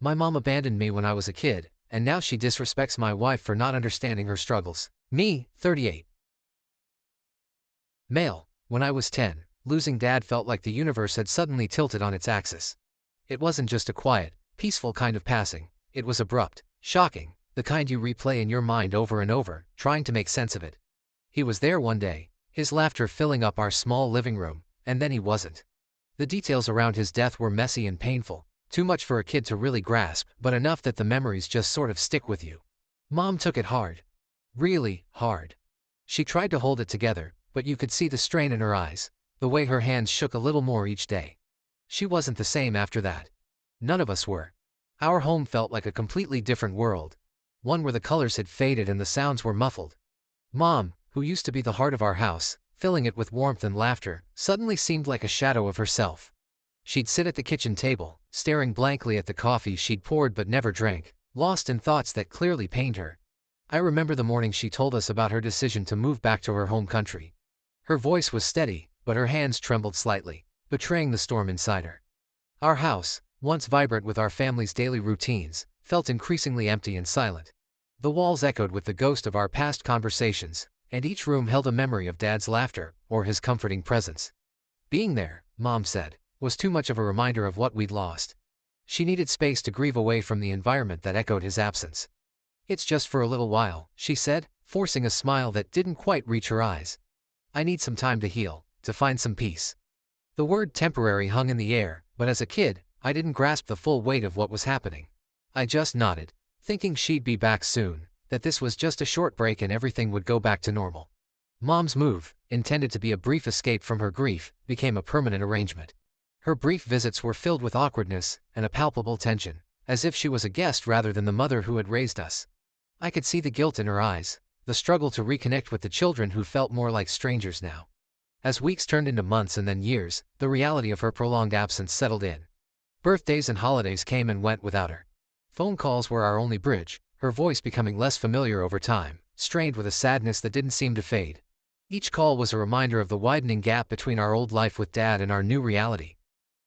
My mom abandoned me when I was a kid, and now she disrespects my wife for not understanding her struggles. Me, 38. Male. When I was 10, losing dad felt like the universe had suddenly tilted on its axis. It wasn't just a quiet, peaceful kind of passing. It was abrupt, shocking, the kind you replay in your mind over and over, trying to make sense of it. He was there one day, his laughter filling up our small living room, and then he wasn't. The details around his death were messy and painful, too much for a kid to really grasp, but enough that the memories just sort of stick with you. Mom took it hard. Really hard. She tried to hold it together, but you could see the strain in her eyes, the way her hands shook a little more each day. She wasn't the same after that. None of us were. Our home felt like a completely different world, one where the colors had faded and the sounds were muffled. Mom, who used to be the heart of our house, filling it with warmth and laughter, suddenly seemed like a shadow of herself. She'd sit at the kitchen table, staring blankly at the coffee she'd poured but never drank, lost in thoughts that clearly pained her. I remember the morning she told us about her decision to move back to her home country. Her voice was steady, but her hands trembled slightly, betraying the storm inside her. Our house, once vibrant with our family's daily routines, felt increasingly empty and silent. The walls echoed with the ghost of our past conversations, and each room held a memory of Dad's laughter or his comforting presence. Being there, Mom said, was too much of a reminder of what we'd lost. She needed space to grieve away from the environment that echoed his absence. "It's just for a little while," she said, forcing a smile that didn't quite reach her eyes. "I need some time to heal, to find some peace." The word temporary hung in the air, but as a kid, I didn't grasp the full weight of what was happening. I just nodded, thinking she'd be back soon, that this was just a short break and everything would go back to normal. Mom's move, intended to be a brief escape from her grief, became a permanent arrangement. Her brief visits were filled with awkwardness and a palpable tension, as if she was a guest rather than the mother who had raised us. I could see the guilt in her eyes, the struggle to reconnect with the children who felt more like strangers now. As weeks turned into months and then years, the reality of her prolonged absence settled in. Birthdays and holidays came and went without her. Phone calls were our only bridge, her voice becoming less familiar over time, strained with a sadness that didn't seem to fade. Each call was a reminder of the widening gap between our old life with Dad and our new reality.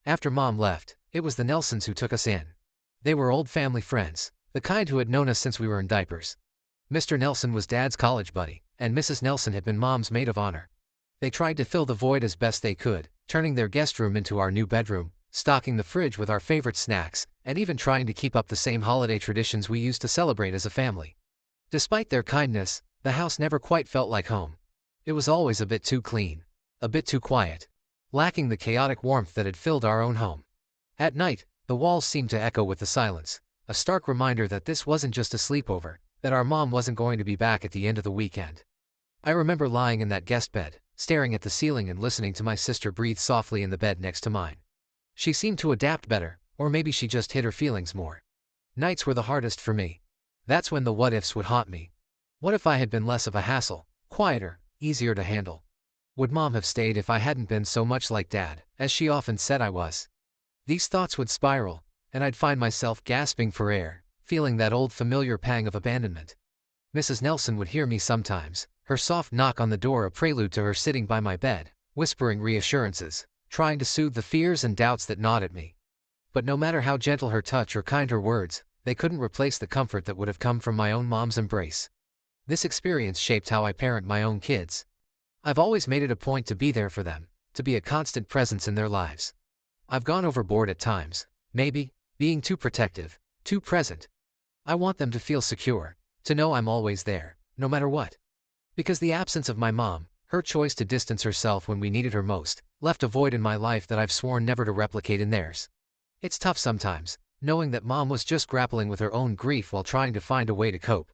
After Mom left, it was the Nelsons who took us in. They were old family friends, the kind who had known us since we were in diapers. Mr. Nelson was Dad's college buddy, and Mrs. Nelson had been Mom's maid of honor. They tried to fill the void as best they could, turning their guest room into our new bedroom, stocking the fridge with our favorite snacks, and even trying to keep up the same holiday traditions we used to celebrate as a family. Despite their kindness, the house never quite felt like home. It was always a bit too clean, a bit too quiet, lacking the chaotic warmth that had filled our own home. At night, the walls seemed to echo with the silence, a stark reminder that this wasn't just a sleepover, that our mom wasn't going to be back at the end of the weekend. I remember lying in that guest bed, staring at the ceiling and listening to my sister breathe softly in the bed next to mine. She seemed to adapt better, or maybe she just hid her feelings more. Nights were the hardest for me. That's when the what-ifs would haunt me. What if I had been less of a hassle, quieter, easier to handle? Would Mom have stayed if I hadn't been so much like Dad, as she often said I was? These thoughts would spiral, and I'd find myself gasping for air, feeling that old familiar pang of abandonment. Mrs. Nelson would hear me sometimes, her soft knock on the door a prelude to her sitting by my bed, whispering reassurances, trying to soothe the fears and doubts that gnawed at me. But no matter how gentle her touch or kind her words, they couldn't replace the comfort that would have come from my own mom's embrace. This experience shaped how I parent my own kids. I've always made it a point to be there for them, to be a constant presence in their lives. I've gone overboard at times, maybe, being too protective, too present. I want them to feel secure, to know I'm always there, no matter what. Because the absence of my mom, her choice to distance herself when we needed her most, left a void in my life that I've sworn never to replicate in theirs. It's tough sometimes, knowing that Mom was just grappling with her own grief while trying to find a way to cope.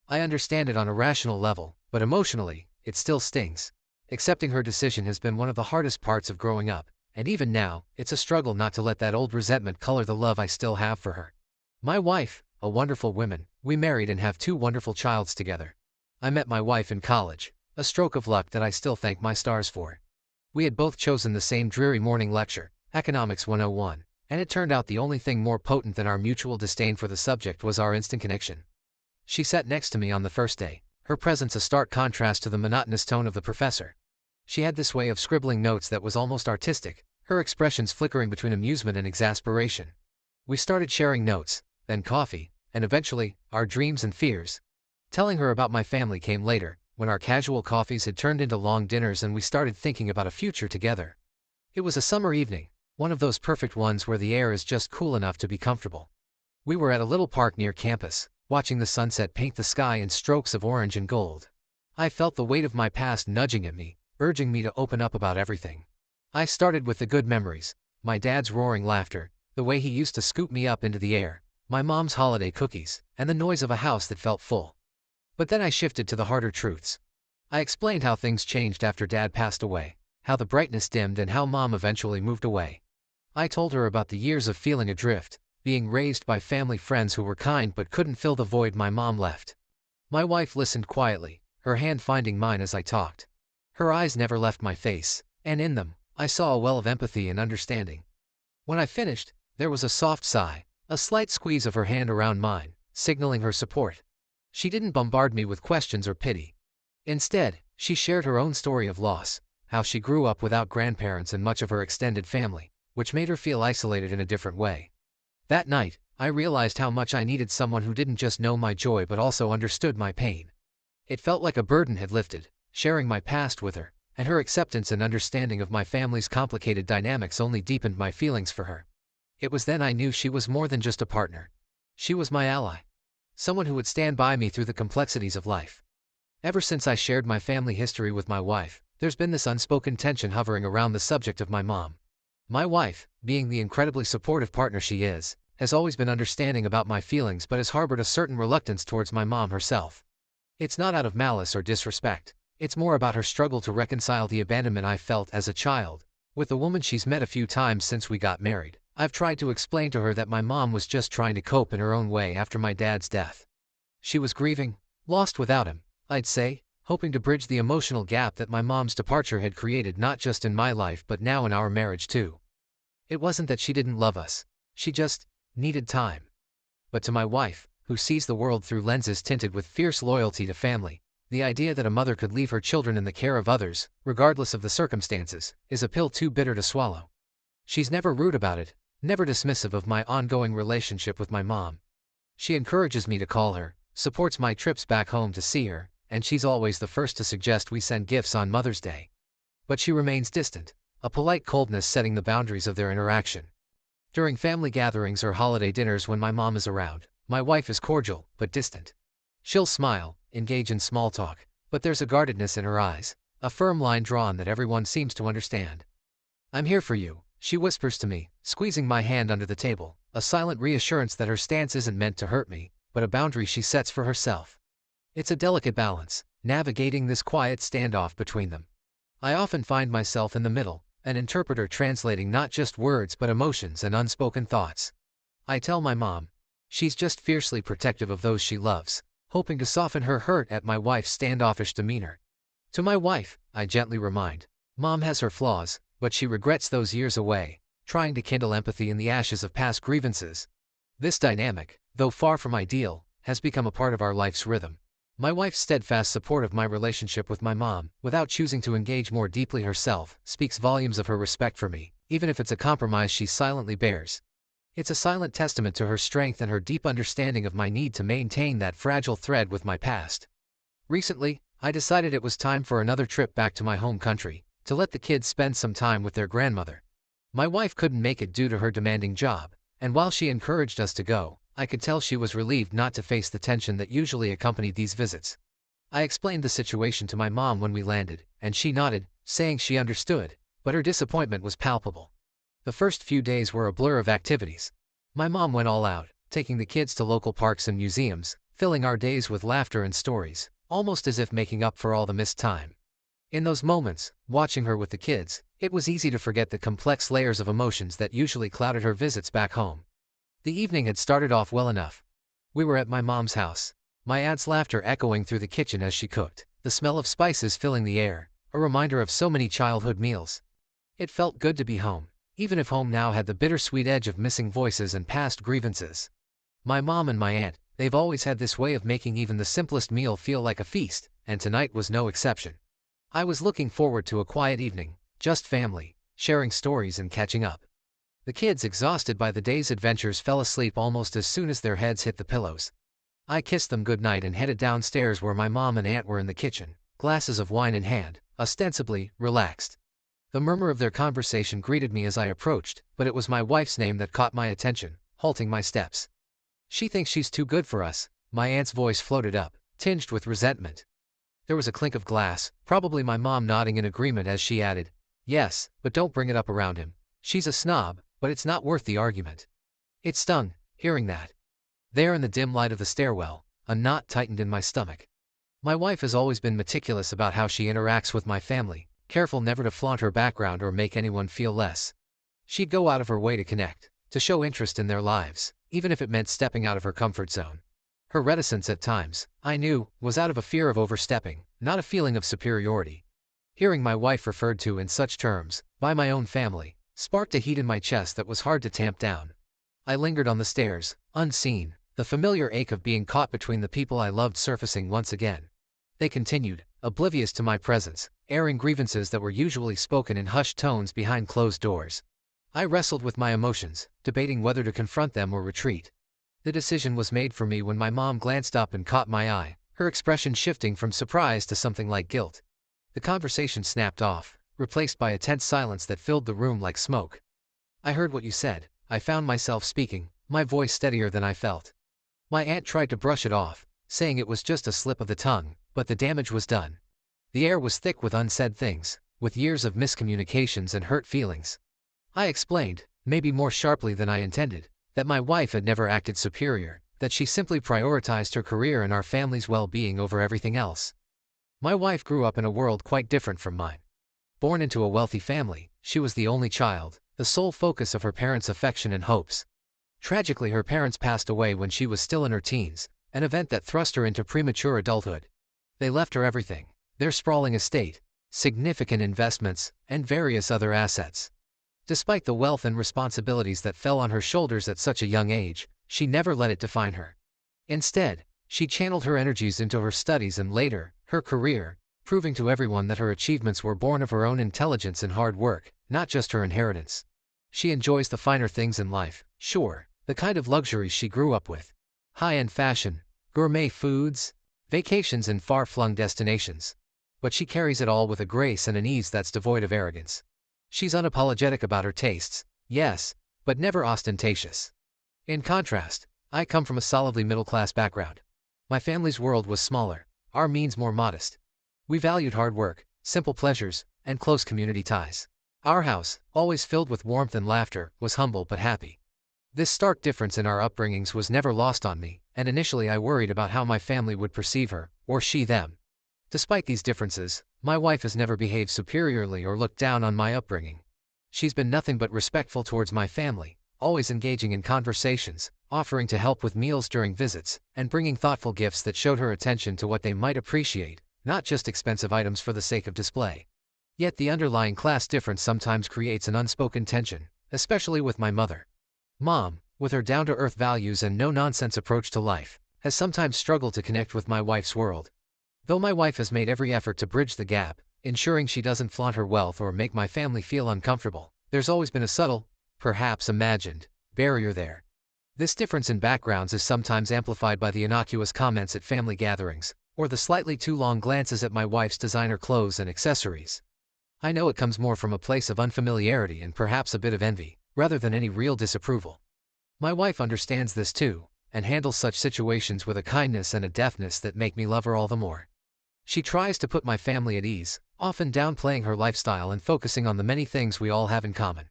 I understand it on a rational level, but emotionally, it still stings. Accepting her decision has been one of the hardest parts of growing up, and even now, it's a struggle not to let that old resentment color the love I still have for her. My wife, a wonderful woman, we married and have 2 wonderful childs together. I met my wife in college, a stroke of luck that I still thank my stars for. We had both chosen the same dreary morning lecture, Economics 101, and it turned out the only thing more potent than our mutual disdain for the subject was our instant connection. She sat next to me on the first day, her presence a stark contrast to the monotonous tone of the professor. She had this way of scribbling notes that was almost artistic, her expressions flickering between amusement and exasperation. We started sharing notes, then coffee, and eventually, our dreams and fears. Telling her about my family came later, when our casual coffees had turned into long dinners and we started thinking about a future together. It was a summer evening, one of those perfect ones where the air is just cool enough to be comfortable. We were at a little park near campus, watching the sunset paint the sky in strokes of orange and gold. I felt the weight of my past nudging at me, urging me to open up about everything. I started with the good memories, my dad's roaring laughter, the way he used to scoop me up into the air, my mom's holiday cookies, and the noise of a house that felt full. But then I shifted to the harder truths. I explained how things changed after Dad passed away, how the brightness dimmed and how Mom eventually moved away. I told her about the years of feeling adrift, being raised by family friends who were kind but couldn't fill the void my mom left. My wife listened quietly, her hand finding mine as I talked. Her eyes never left my face, and in them, I saw a well of empathy and understanding. When I finished, there was a soft sigh, a slight squeeze of her hand around mine, signaling her support. She didn't bombard me with questions or pity. Instead, she shared her own story of loss, how she grew up without grandparents and much of her extended family, which made her feel isolated in a different way. That night, I realized how much I needed someone who didn't just know my joy but also understood my pain. It felt like a burden had lifted, sharing my past with her, and her acceptance and understanding of my family's complicated dynamics only deepened my feelings for her. It was then I knew she was more than just a partner. She was my ally. Someone who would stand by me through the complexities of life. Ever since I shared my family history with my wife, there's been this unspoken tension hovering around the subject of my mom. My wife, being the incredibly supportive partner she is, has always been understanding about my feelings but has harbored a certain reluctance towards my mom herself. It's not out of malice or disrespect. It's more about her struggle to reconcile the abandonment I felt as a child with the woman she's met a few times since we got married. I've tried to explain to her that my mom was just trying to cope in her own way after my dad's death. She was grieving, lost without him, I'd say, hoping to bridge the emotional gap that my mom's departure had created not just in my life but now in our marriage too. It wasn't that she didn't love us, she just needed time. But to my wife, who sees the world through lenses tinted with fierce loyalty to family, the idea that a mother could leave her children in the care of others, regardless of the circumstances, is a pill too bitter to swallow. She's never rude about it, never dismissive of my ongoing relationship with my mom. She encourages me to call her, supports my trips back home to see her, and she's always the first to suggest we send gifts on Mother's Day. But she remains distant, a polite coldness setting the boundaries of their interaction. During family gatherings or holiday dinners when my mom is around, my wife is cordial, but distant. She'll smile, engage in small talk, but there's a guardedness in her eyes, a firm line drawn that everyone seems to understand. "I'm here for you," she whispers to me, squeezing my hand under the table, a silent reassurance that her stance isn't meant to hurt me, but a boundary she sets for herself. It's a delicate balance, navigating this quiet standoff between them. I often find myself in the middle, an interpreter translating not just words but emotions and unspoken thoughts. I tell my mom, she's just fiercely protective of those she loves, hoping to soften her hurt at my wife's standoffish demeanor. To my wife, I gently remind, Mom has her flaws, but she regrets those years away, trying to kindle empathy in the ashes of past grievances. This dynamic, though far from ideal, has become a part of our life's rhythm. My wife's steadfast support of my relationship with my mom, without choosing to engage more deeply herself, speaks volumes of her respect for me, even if it's a compromise she silently bears. It's a silent testament to her strength and her deep understanding of my need to maintain that fragile thread with my past. Recently, I decided it was time for another trip back to my home country, to let the kids spend some time with their grandmother. My wife couldn't make it due to her demanding job, and while she encouraged us to go, I could tell she was relieved not to face the tension that usually accompanied these visits. I explained the situation to my mom when we landed, and she nodded, saying she understood, but her disappointment was palpable. The first few days were a blur of activities. My mom went all out, taking the kids to local parks and museums, filling our days with laughter and stories, almost as if making up for all the missed time. In those moments, watching her with the kids, it was easy to forget the complex layers of emotions that usually clouded her visits back home. The evening had started off well enough. We were at my mom's house, my aunt's laughter echoing through the kitchen as she cooked, the smell of spices filling the air, a reminder of so many childhood meals. It felt good to be home, even if home now had the bittersweet edge of missing voices and past grievances. My mom and my aunt, they've always had this way of making even the simplest meal feel like a feast, and tonight was no exception. I was looking forward to a quiet evening, just family, sharing stories and catching up. The kids, exhausted by the day's adventures, fell asleep almost as soon as their heads hit the pillows. I kissed them goodnight and headed downstairs where my mom and aunt were in the kitchen, glasses of wine in hand, ostensibly relaxed. The murmur of their conversation greeted me as I approached, but it was my wife's name that caught my attention, halting my steps. "She thinks she's too good for us," my aunt's voice floated up, tinged with resentment. There was a clink of glass, probably my mom nodding in agreement as she added, "Yes, but don't bring it up around him. She's a snob, but it's not worth the argument." It stung, hearing that. There in the dim light of the stairwell, a knot tightened in my stomach. My wife has always been meticulous about how she interacts with my family, careful never to flaunt her background or make anyone feel less. She'd go out of her way to connect, to show interest in their lives, even if it meant stepping out of her comfort zone. Her reticence at times, I knew, was out of a fear of overstepping, not a feeling of superiority. Hearing my wife referred to in such terms, by my own family, sparked a heat in my chest that was hard to tamp down. I lingered on the stairs, unseen, the familiar ache of being caught between the people I loved surfacing once again. They continued, oblivious to my presence, airing grievances that were usually spoken in hushed tones behind closed doors. I wrestled with my emotions, debating whether to confront them or retreat. The decision was made for me when my mom glanced up and caught my eye, her expression shifting from surprise to something like guilt. The conversation snapped off, replaced by a tense silence that filled the room like smoke. "I heard what you said," I found myself speaking, my voice steadier than I felt. My aunt tried to brush it off, saying it was just a slip of the tongue, but the damage was done. The air was thick with unsaid things, with years of miscommunications and hurt feelings. I explained, maybe more sharply than I intended, that my wife had never acted superior, that she simply prioritized her career and our family's well-being over everything else. My wife grew up in a world quite different from mine. Born into a wealthy family, she was the only child, the sole focus of her parents' affection and hopes. Tragically, her parents passed away when she was still in her teens, an event that thrust her into premature adulthood. They left her everything: their sprawling estate, significant investments, and various other assets. Despite the wealth and responsibilities that fell on her shoulders at such a young age, she never let it define her. Instead, she channeled her energies into her studies and later, her career, proving to everyone that her achievements were born of her own intelligence and hard work, not just her inheritance. She enjoys the finer things in life, sure, the kind of luxuries she grew up with. High-end fashion, gourmet foods, vacations in far-flung destinations. But she carries it all with a grace and an ease that's devoid of arrogance. She's unapologetic about her tastes, yes, but never ostentatious. In contrast, I come from a solidly middle-class background. My family's world was smaller, our means more modest. We valued hard work, simple pleasures, and close community ties. Our house, always filled with warmth and laughter, was humble but happy. This stark difference in our upbringings was never lost on me, and initially I worried about how my family would perceive her, or she them. Despite these differences, my wife has never behaved superiorly or looked down on my upbringing. She's been nothing but respectful towards my family, always engaging in conversations, offering to help with meals during visits, and bringing thoughtful gifts that showed her attention to what they might appreciate, not just expensive items for the sake of display. Yet the underlying class difference sometimes creates an unspoken tension, especially with my mother. Mom, with her down-to-earth values and no-nonsense approach to life, has sometimes struggled to connect with my wife's world. Though my wife has made every effort to bridge the gap, ensuring she doesn't flaunt her wealth or make my family feel uncomfortable, there's always been a subtle, perhaps imagined, barrier there. This difference in backgrounds is sometimes amplified by the innocuous comments at family gatherings, or the slightly too long glances at my wife's designer clothes and accessories. I know it comes more from a place of unfamiliarity and perhaps a bit of envy, rather than any real disapproval. My wife understands this too, and handles such situations with a kindness and a deftness that make me love her all the more. She tries to put my family at ease, often downplaying her lifestyle and focusing on the many things we all have in common.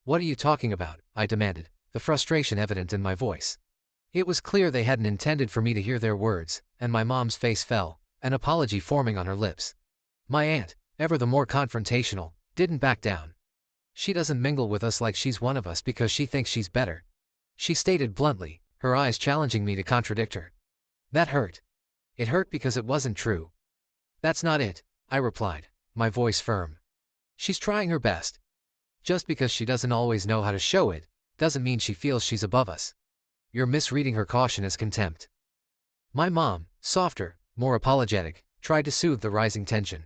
"What are you talking about?" I demanded, the frustration evident in my voice. It was clear they hadn't intended for me to hear their words, and my mom's face fell, an apology forming on her lips. My aunt, ever the more confrontational, didn't back down. "She doesn't mingle with us like she's one of us because she thinks she's better," she stated bluntly, her eyes challenging me to contradict her. That hurt. It hurt because it wasn't true. "That's not it," I replied, my voice firm. "She's trying her best. Just because she doesn't always know how to show it, doesn't mean she feels she's above us. You're misreading her caution as contempt." My mom, softer, more apologetic, tried to soothe the rising tension.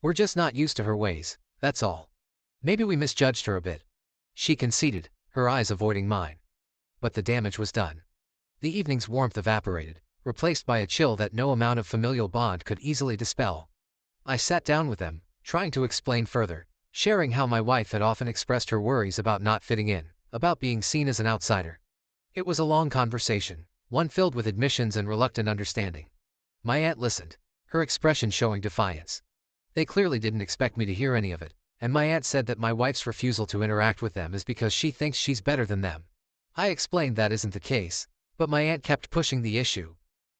"We're just not used to her ways, that's all. Maybe we misjudged her a bit." she conceded, her eyes avoiding mine. But the damage was done. The evening's warmth evaporated, replaced by a chill that no amount of familial bond could easily dispel. I sat down with them, trying to explain further, sharing how my wife had often expressed her worries about not fitting in, about being seen as an outsider. It was a long conversation, one filled with admissions and reluctant understanding. My aunt listened, her expression showing defiance. They clearly didn't expect me to hear any of it, and my aunt said that my wife's refusal to interact with them is because she thinks she's better than them. I explained that isn't the case, but my aunt kept pushing the issue.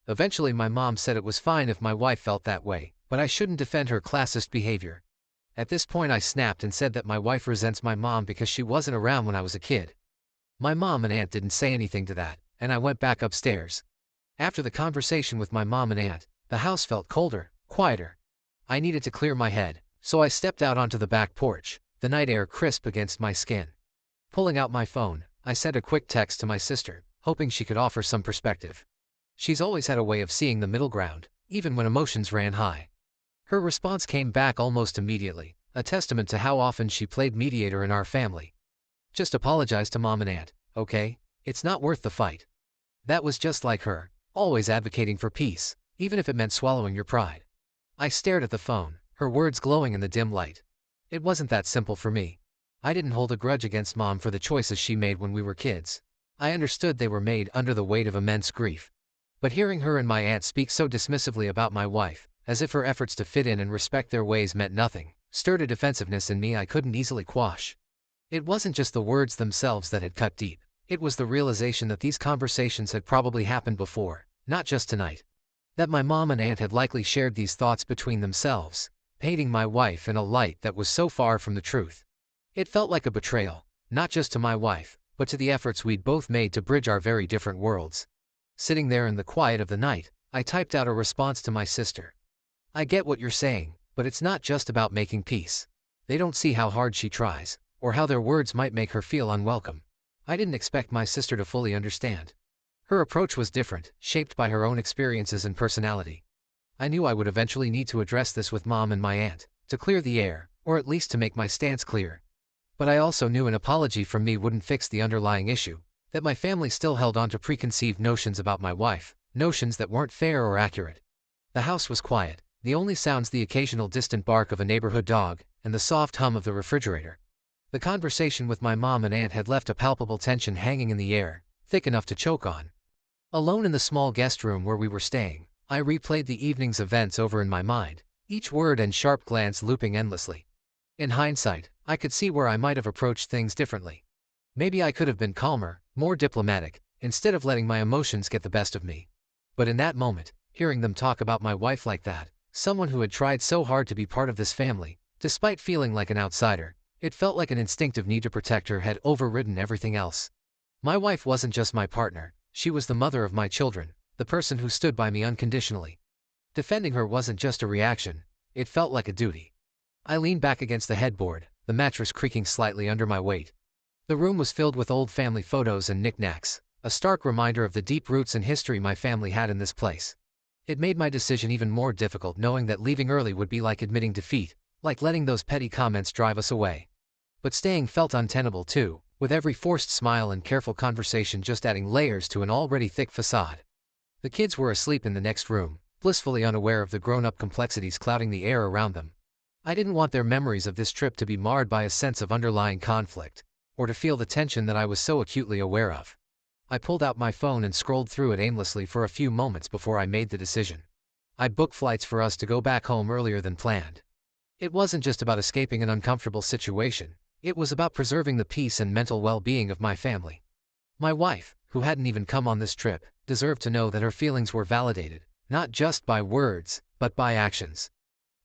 Eventually my mom said it was fine if my wife felt that way, but I shouldn't defend her classist behavior. At this point I snapped and said that my wife resents my mom because she wasn't around when I was a kid. My mom and aunt didn't say anything to that, and I went back upstairs. After the conversation with my mom and aunt, the house felt colder, quieter. I needed to clear my head, so I stepped out onto the back porch, the night air crisp against my skin. Pulling out my phone, I sent a quick text to my sister, hoping she could offer some perspective. She's always had a way of seeing the middle ground, even when emotions ran high. Her response came back almost immediately, a testament to how often she played mediator in our family. Just apologize to mom and aunt, okay? It's not worth the fight. That was just like her, always advocating for peace, even if it meant swallowing your pride. I stared at the phone, her words glowing in the dim light. It wasn't that simple for me. I didn't hold a grudge against mom for the choices she made when we were kids. I understood they were made under the weight of immense grief. But hearing her and my aunt speak so dismissively about my wife, as if her efforts to fit in and respect their ways meant nothing, stirred a defensiveness in me I couldn't easily quash. It wasn't just the words themselves that had cut deep. It was the realization that these conversations had probably happened before, not just tonight. That my mom and aunt had likely shared these thoughts between themselves, painting my wife in a light that was so far from the truth. It felt like a betrayal, not just to my wife, but to the efforts we'd both made to bridge our very different worlds. Sitting there in the quiet of the night, I typed out a response to my sister. I get what you're saying, but it's not just about making peace. They don't see how hard she tries, or how their words might make her feel unwelcome. I didn't expect my sister to fully understand. Her approach was different, shaped by her own experiences and personality. I knew I would eventually need to address this with mom and my aunt, to clear the air, or at least to make my stance clear. But I also knew an apology from me wouldn't fix the underlying issue, that my family still held on to preconceived notions about my wife, notions that weren't fair or accurate. The house was quiet, the only sounds the occasional distant bark of a neighborhood dog, and the soft hum of the refrigerator. The conversation with my mom and aunt had left a palpable tension hanging in the air, thick enough to choke on. Alone in the small guest room where we were staying, I replayed the evening's events over in my mind, each word and sharp glance looping endlessly. In hindsight, I could see where I might have approached things differently. Maybe I could have been calmer, more diplomatic, instead of letting my emotions get the best of me. But in that moment, hearing them talk about my wife like that, someone who had tried so hard to be part of this family, despite feeling like an outsider, it felt like an instinctive need to protect her had overridden everything else. My wife wasn't just my partner, she was the mother of my children, the person who stood by me unconditionally. Defending her wasn't just a reaction, it felt like a duty. I leaned back against the headboard, the mattress creaking slightly under my weight. The room was filled with old family photos and knickknacks, a stark reminder of the deep roots and history my family had in this place. It made my decision even more difficult knowing that leaving early would be like admitting defeat, like letting those petty comments drive us away. But staying felt untenable too, with every forced smile and careful conversation just adding layers to an already thick facade. The kids were asleep in the next room, blissfully unaware of the grown-up complexities clouding the air around them. I didn't want their memories of this trip to be marred by a sense of underlying conflict, or to feel the tension that I was so acutely aware of. I pulled out my phone and scrolled through it aimlessly for a few moments before I made the decision. I'd booked flights for us to go back home earlier than planned. It wasn't just about escaping an uncomfortable situation, it was about preserving the peace and mental well-being of my family. My wife, who hadn't even come on this trip, deserved to know that her feelings were validated, not just by words, but by actions.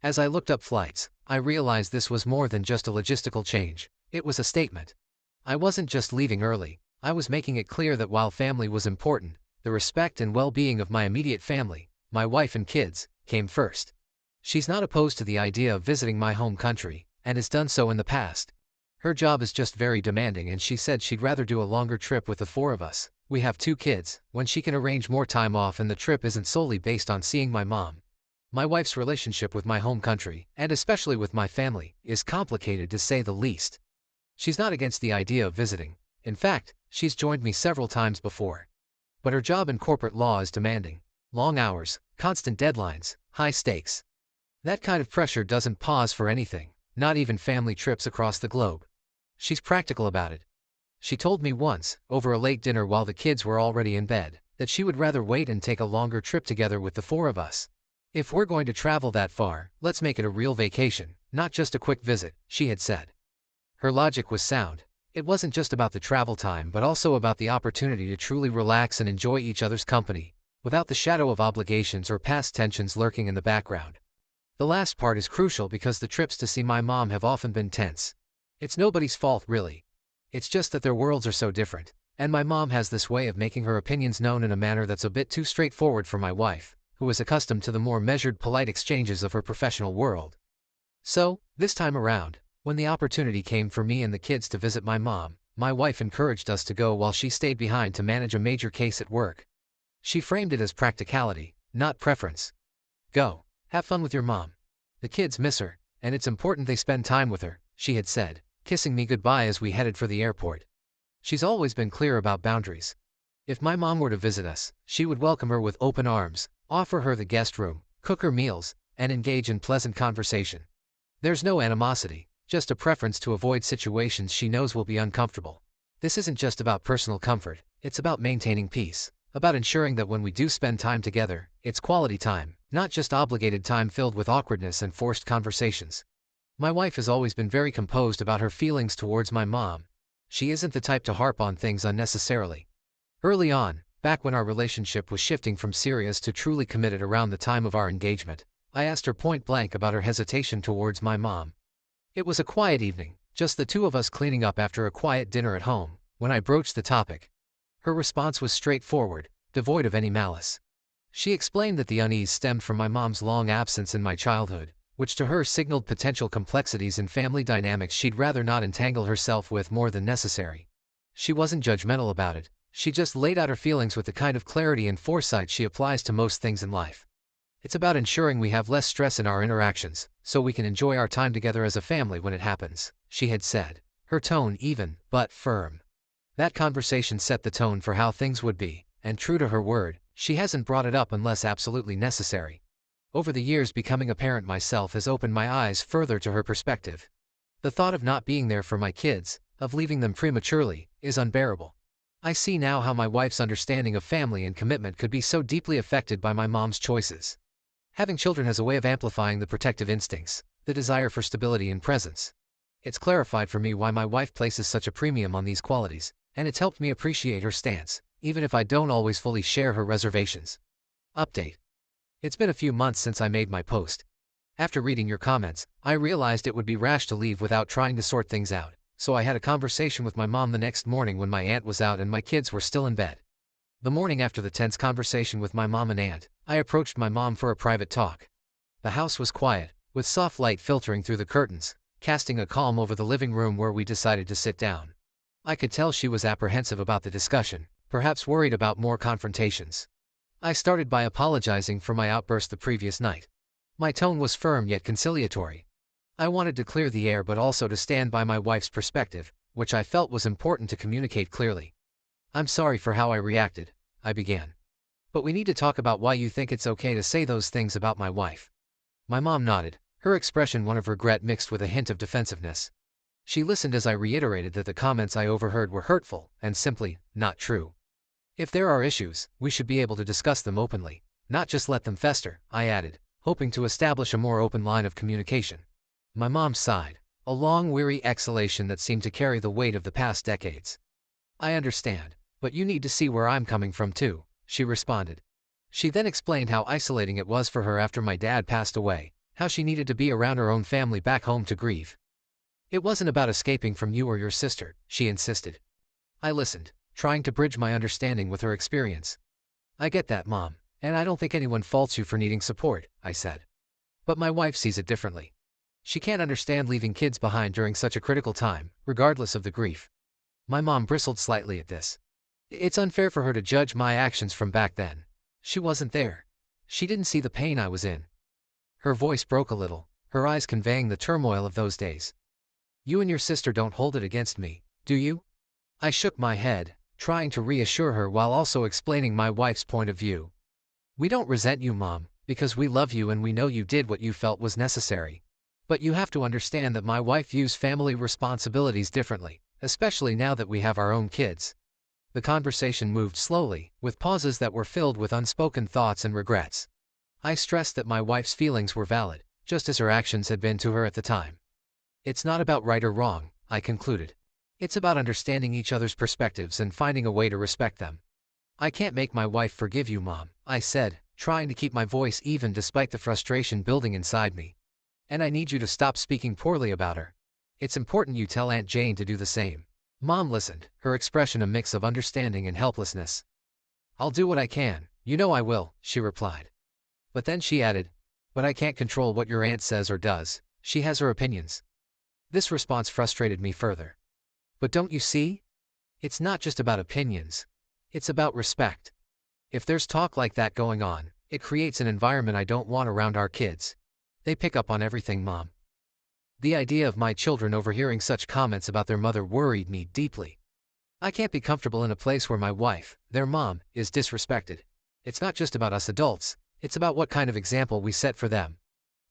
As I looked up flights, I realized this was more than just a logistical change, it was a statement. I wasn't just leaving early, I was making it clear that while family was important, the respect and well-being of my immediate family, my wife and kids, came first. She's not opposed to the idea of visiting my home country, and has done so in the past. Her job is just very demanding and she said she'd rather do a longer trip with the four of us. We have 2 kids, when she can arrange more time off and the trip isn't solely based on seeing my mom. My wife's relationship with my home country, and especially with my family, is complicated to say the least. She's not against the idea of visiting. In fact, she's joined me several times before. But her job in corporate law is demanding. Long hours, constant deadlines, high stakes. That kind of pressure doesn't pause for anything, not even family trips across the globe. She's practical about it. She told me once, over a late dinner while the kids were already in bed, that she would rather wait and take a longer trip together with the four of us. If we're going to travel that far, let's make it a real vacation, not just a quick visit, she had said. Her logic was sound. It wasn't just about the travel time but also about the opportunity to truly relax and enjoy each other's company, without the shadow of obligations or past tensions lurking in the background. The last part is crucial because the trips to see my mom have often been tense. It's nobody's fault, really. It's just that their worlds are so different, and my mom has this way of making her opinions known in a manner that's a bit too straightforward for my wife, who is accustomed to the more measured, polite exchanges of her professional world. So, this time around, when the opportunity came for me and the kids to visit my mom, my wife encouraged us to go while she stayed behind to manage a major case at work. She framed it as practicality, not preference. Go. Have fun with your mom. The kids miss her, and it's important they spend time with her, she had said, kissing me goodbye as we headed for the airport. She's always been clear about boundaries. If my mom were to visit us, she would welcome her with open arms, offer her the guest room, cook her meals, and engage in pleasant conversation. There's no animosity, just a preference to avoid situations she knows will be uncomfortable. This isn't just about personal comfort, it's about maintaining peace, about ensuring that when we do spend time together, it's quality time, not just obligated time filled with awkwardness and forced conversations. My wife has always been very composed about her feelings towards my mom. She isn't the type to harp on things unnecessarily. Early on, back when our relationship was shifting from serious to truly committed around the time of our engagement, I asked her point blank about her hesitation towards my mom. It was a quiet evening, just the two of us cleaning up after a quiet dinner at home, when I broached the topic. Her response was straightforward, devoid of any malice. She explained that the unease stemmed from my mom's long absence in my childhood, which to her signaled potential complexities in family dynamics she'd rather not entangle herself with more than necessary. She wasn't judgmental about it, she just laid out her feelings with the kind of clarity and foresight she applies to most things in life. It's about ensuring we have less stress in our interactions, so we can enjoy our time together as a family when it happens, she had said, her tone even, but firm. That conversation set the tone for how things would be, and true to her word, she hasn't brought it up unless absolutely necessary. Over the years, becoming a parent myself has opened my eyes further to her perspective. The thought of not being there for my kids, of leaving them prematurely, is unbearable. I see now how my wife's understanding of family and commitment could be so deeply affected by my mom's choices. Having children has a way of amplifying the protective instincts, the desire for stability and presence. It's clarified for me why my wife places such a premium on these qualities, and it's helped me appreciate her stance, even if I don't always fully share her reservations. Update. It's been a few months since I made my post. After reading your comments, I realized it would be rash to leave without trying to sort things out, so I had a conversation with my mom the next morning when my aunt was out and my kids were still in bed. The morning after the tense conversation with my mom and aunt, I approached my mom for a private talk. The house was quiet, with soft light filtering through the curtains, casting a calm over the living room where we decided to sit down. I could tell she was apprehensive about the discussion, perhaps worried about more confrontations. I started by apologizing for my outburst the previous night. My tone was firm yet conciliatory. I wanted to clear the air but also to stand by my wife's perspective, which I felt was important to communicate clearly. "I'm sorry for how I reacted," I began. "But we need to talk about why you think it's okay to say those things about my wife." My mom nodded, her expression one of regret mixed with a hint of defensiveness. She listened as I reiterated that the comments I overheard were hurtful and simply not true. "If there are issues, we should be able to discuss them openly, not just let them fester," I added, hoping to establish a more open line of communication. My mom sighed, a long, weary exhalation that seemed to carry the weight of the past decades. "I understand, but you need to see where I'm coming from too," she responded. She then explained how isolating it was for her after my dad passed away, how she needed to be around her own family back home to grieve. "It wasn't about escaping from you or your sister," she insisted. I listened, trying to bridge my understanding with her experience. "I get that, Mom, and I don't think anyone faults you for needing support," I said. "But my wife sees it differently. She can't understand leaving kids behind during such a critical time, regardless of the grief." My mom bristled slightly at this. "It's unfair for her to judge my actions from back then. She wasn't there. She didn't see the pain I was in." Her voice broke a little, her eyes conveying the turmoil of those days. You and your sister don't hold it against me, do you? I shook my head, trying to reassure her while also explaining my wife's point of view. We don't resent you, Mom, because we love you and we know you did what you felt was necessary. But you have to understand that my wife views family responsibilities differently, especially now that we have our own kids. The conversation moved slowly, with pauses that were filled with unspoken thoughts and regrets. I stressed that my wife's feelings were valid, just as her actions had been to her at the time. It's not about right or wrong, I concluded. It's about understanding each other's perspectives and finding a way to respect them. I can't make my wife forgive you, Mom, I said, trying to keep my voice even despite the frustration building inside me. And I need you to stop speaking poorly about her. It's important you tell Aunt Jane to do the same. Mom listened, her expression a mix of understanding and helplessness. I'll do what I can, you know I will, she replied. But then she added, but I can't control what your aunt says or does, she has her opinions. This response frustrated me further. But don't you see? It's not just about opinions. It's about respect. If there's talk like that going on, it creates an environment I don't want around our kids. They pick up on everything, Mom. The idea of my children overhearing such comments about their mother worried me deeply. I can't be comfortable in a place where my wife, their mom, is disrespected. It's not just about us adults, it's about what kind of example we set for them.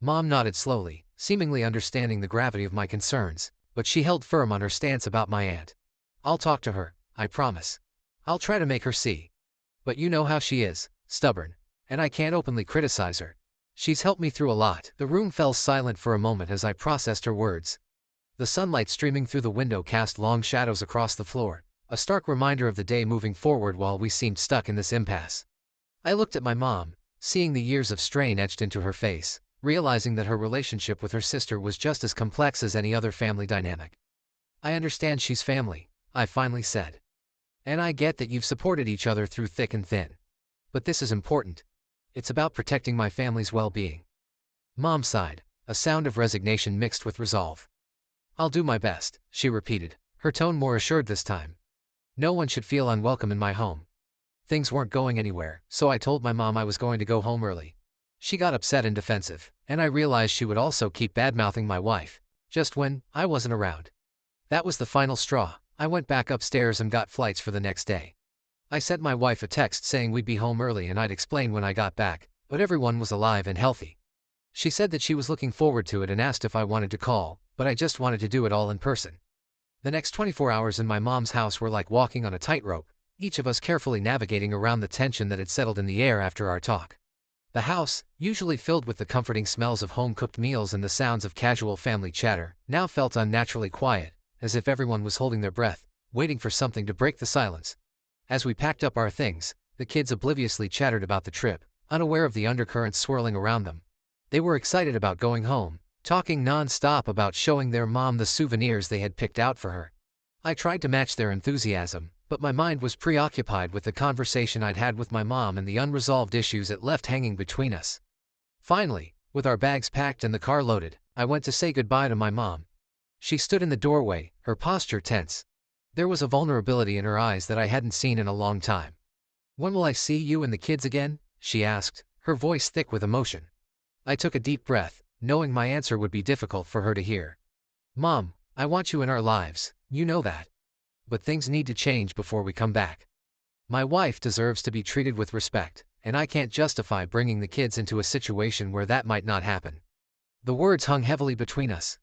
Mom nodded slowly, seemingly understanding the gravity of my concerns, but she held firm on her stance about my aunt. I'll talk to her, I promise. I'll try to make her see. But you know how she is, stubborn, and I can't openly criticize her. She's helped me through a lot. The room fell silent for a moment as I processed her words. The sunlight streaming through the window cast long shadows across the floor, a stark reminder of the day moving forward while we seemed stuck in this impasse. I looked at my mom, seeing the years of strain etched into her face, realizing that her relationship with her sister was just as complex as any other family dynamic. I understand she's family, I finally said. And I get that you've supported each other through thick and thin. But this is important. It's about protecting my family's well-being. Mom sighed, a sound of resignation mixed with resolve. I'll do my best, she repeated, her tone more assured this time. No one should feel unwelcome in my home. Things weren't going anywhere, so I told my mom I was going to go home early. She got upset and defensive, and I realized she would also keep badmouthing my wife, just when I wasn't around. That was the final straw. I went back upstairs and got flights for the next day. I sent my wife a text saying we'd be home early and I'd explain when I got back, but everyone was alive and healthy. She said that she was looking forward to it and asked if I wanted to call, but I just wanted to do it all in person. The next 24 hours in my mom's house were like walking on a tightrope, each of us carefully navigating around the tension that had settled in the air after our talk. The house, usually filled with the comforting smells of home-cooked meals and the sounds of casual family chatter, now felt unnaturally quiet, as if everyone was holding their breath, waiting for something to break the silence. As we packed up our things, the kids obliviously chattered about the trip, unaware of the undercurrents swirling around them. They were excited about going home, talking non-stop about showing their mom the souvenirs they had picked out for her. I tried to match their enthusiasm, but my mind was preoccupied with the conversation I'd had with my mom and the unresolved issues it left hanging between us. Finally, with our bags packed and the car loaded, I went to say goodbye to my mom. She stood in the doorway, her posture tense. There was a vulnerability in her eyes that I hadn't seen in a long time. "When will I see you and the kids again?" she asked, her voice thick with emotion. I took a deep breath, knowing my answer would be difficult for her to hear. "Mom, I want you in our lives, you know that. But things need to change before we come back. My wife deserves to be treated with respect, and I can't justify bringing the kids into a situation where that might not happen." The words hung heavily between us.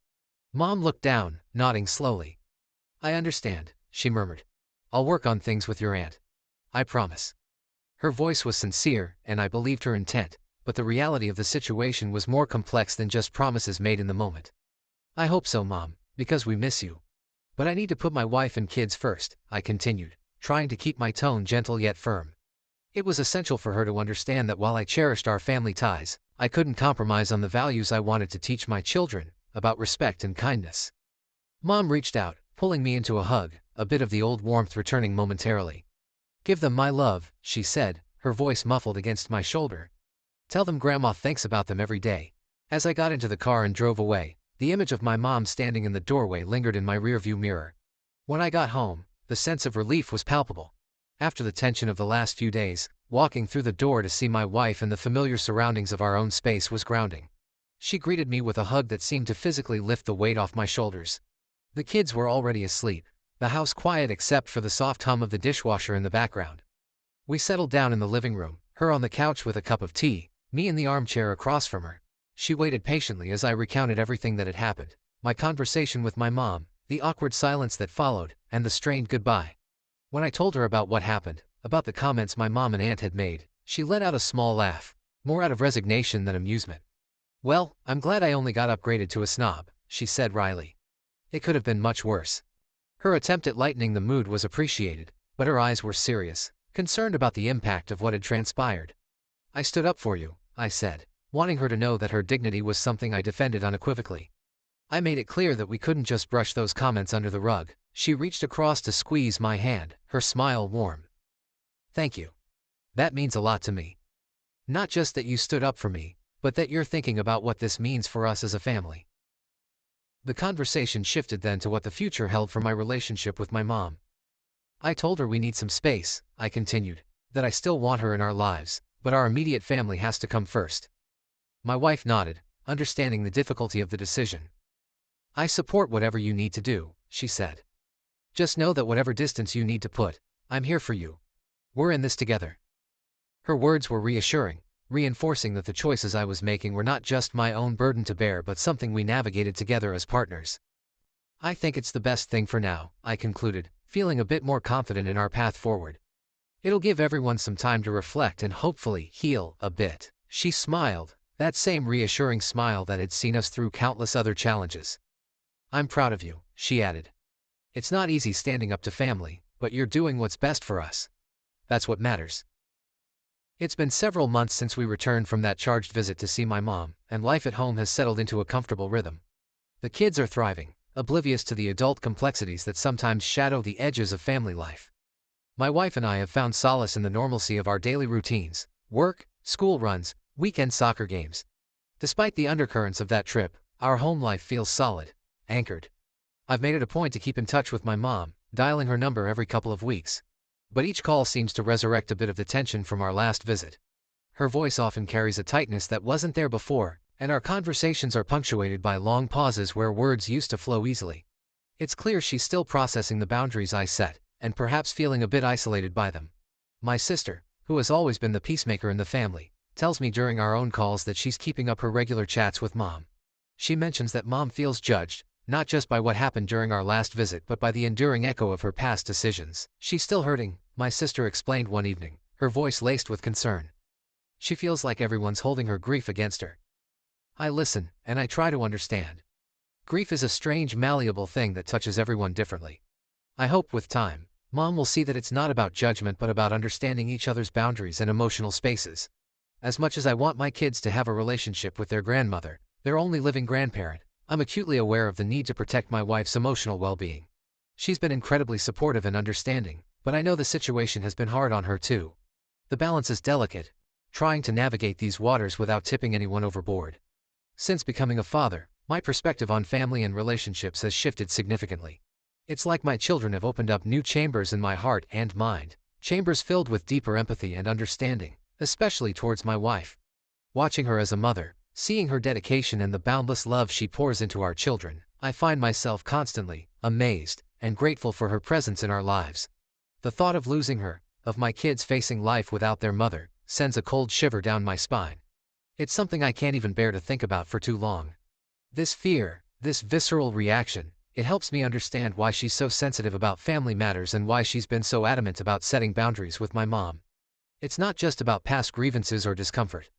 Mom looked down, nodding slowly. "I understand," she murmured. "I'll work on things with your aunt. I promise." Her voice was sincere, and I believed her intent, but the reality of the situation was more complex than just promises made in the moment. "I hope so, Mom, because we miss you. But I need to put my wife and kids first," I continued, trying to keep my tone gentle yet firm. It was essential for her to understand that while I cherished our family ties, I couldn't compromise on the values I wanted to teach my children, about respect and kindness. Mom reached out, pulling me into a hug, a bit of the old warmth returning momentarily. "Give them my love," she said, her voice muffled against my shoulder. "Tell them Grandma thinks about them every day." As I got into the car and drove away, the image of my mom standing in the doorway lingered in my rearview mirror. When I got home, the sense of relief was palpable. After the tension of the last few days, walking through the door to see my wife and the familiar surroundings of our own space was grounding. She greeted me with a hug that seemed to physically lift the weight off my shoulders. The kids were already asleep, the house quiet except for the soft hum of the dishwasher in the background. We settled down in the living room, her on the couch with a cup of tea, me in the armchair across from her. She waited patiently as I recounted everything that had happened, my conversation with my mom, the awkward silence that followed, and the strained goodbye. When I told her about what happened, about the comments my mom and aunt had made, she let out a small laugh, more out of resignation than amusement. "Well, I'm glad I only got upgraded to a snob," she said wryly. "It could have been much worse." Her attempt at lightening the mood was appreciated, but her eyes were serious, concerned about the impact of what had transpired. "I stood up for you," I said, wanting her to know that her dignity was something I defended unequivocally. I made it clear that we couldn't just brush those comments under the rug. She reached across to squeeze my hand, her smile warm. "Thank you. That means a lot to me. Not just that you stood up for me, but that you're thinking about what this means for us as a family." The conversation shifted then to what the future held for my relationship with my mom. "I told her we need some space," I continued, "that I still want her in our lives, but our immediate family has to come first." My wife nodded, understanding the difficulty of the decision. "I support whatever you need to do," she said. "Just know that whatever distance you need to put, I'm here for you. We're in this together." Her words were reassuring, reinforcing that the choices I was making were not just my own burden to bear but something we navigated together as partners. "I think it's the best thing for now," I concluded, feeling a bit more confident in our path forward. "It'll give everyone some time to reflect and hopefully heal a bit." She smiled, that same reassuring smile that had seen us through countless other challenges. "I'm proud of you," she added. "It's not easy standing up to family, but you're doing what's best for us. That's what matters." It's been several months since we returned from that charged visit to see my mom, and life at home has settled into a comfortable rhythm. The kids are thriving, oblivious to the adult complexities that sometimes shadow the edges of family life. My wife and I have found solace in the normalcy of our daily routines: work, school runs, weekend soccer games. Despite the undercurrents of that trip, our home life feels solid, anchored. I've made it a point to keep in touch with my mom, dialing her number every couple of weeks. But each call seems to resurrect a bit of the tension from our last visit. Her voice often carries a tightness that wasn't there before, and our conversations are punctuated by long pauses where words used to flow easily. It's clear she's still processing the boundaries I set, and perhaps feeling a bit isolated by them. My sister, who has always been the peacemaker in the family, tells me during our own calls that she's keeping up her regular chats with mom. She mentions that mom feels judged, not just by what happened during our last visit but by the enduring echo of her past decisions. "She's still hurting," my sister explained one evening, her voice laced with concern. "She feels like everyone's holding her grief against her." I listen, and I try to understand. Grief is a strange, malleable thing that touches everyone differently. I hope with time, mom will see that it's not about judgment but about understanding each other's boundaries and emotional spaces. As much as I want my kids to have a relationship with their grandmother, their only living grandparent, I'm acutely aware of the need to protect my wife's emotional well-being. She's been incredibly supportive and understanding, but I know the situation has been hard on her too. The balance is delicate, trying to navigate these waters without tipping anyone overboard. Since becoming a father, my perspective on family and relationships has shifted significantly. It's like my children have opened up new chambers in my heart and mind, chambers filled with deeper empathy and understanding, especially towards my wife. Watching her as a mother, seeing her dedication and the boundless love she pours into our children, I find myself constantly amazed and grateful for her presence in our lives. The thought of losing her, of my kids facing life without their mother, sends a cold shiver down my spine. It's something I can't even bear to think about for too long. This fear, this visceral reaction, it helps me understand why she's so sensitive about family matters and why she's been so adamant about setting boundaries with my mom. It's not just about past grievances or discomfort.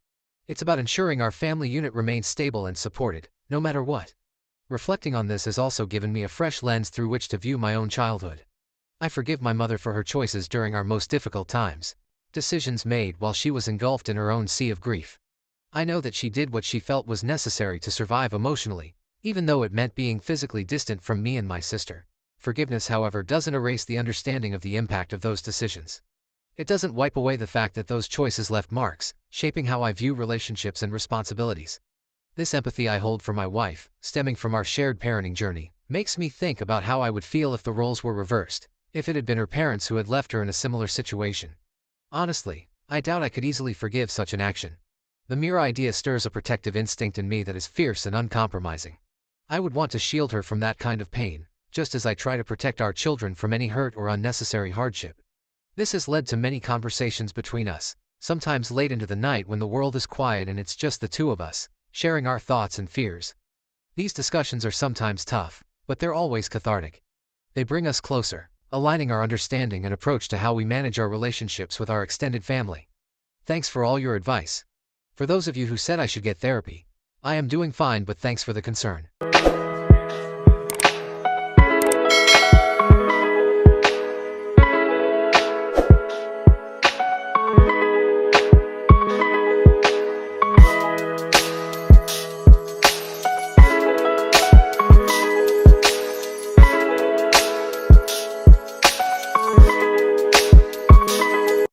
It's about ensuring our family unit remains stable and supported, no matter what. Reflecting on this has also given me a fresh lens through which to view my own childhood. I forgive my mother for her choices during our most difficult times, decisions made while she was engulfed in her own sea of grief. I know that she did what she felt was necessary to survive emotionally, even though it meant being physically distant from me and my sister. Forgiveness, however, doesn't erase the understanding of the impact of those decisions. It doesn't wipe away the fact that those choices left marks, shaping how I view relationships and responsibilities. This empathy I hold for my wife, stemming from our shared parenting journey, makes me think about how I would feel if the roles were reversed, if it had been her parents who had left her in a similar situation. Honestly, I doubt I could easily forgive such an action. The mere idea stirs a protective instinct in me that is fierce and uncompromising. I would want to shield her from that kind of pain, just as I try to protect our children from any hurt or unnecessary hardship. This has led to many conversations between us, sometimes late into the night when the world is quiet and it's just the two of us, sharing our thoughts and fears. These discussions are sometimes tough, but they're always cathartic. They bring us closer, aligning our understanding and approach to how we manage our relationships with our extended family. Thanks for all your advice. For those of you who said I should get therapy, I am doing fine, but thanks for the concern.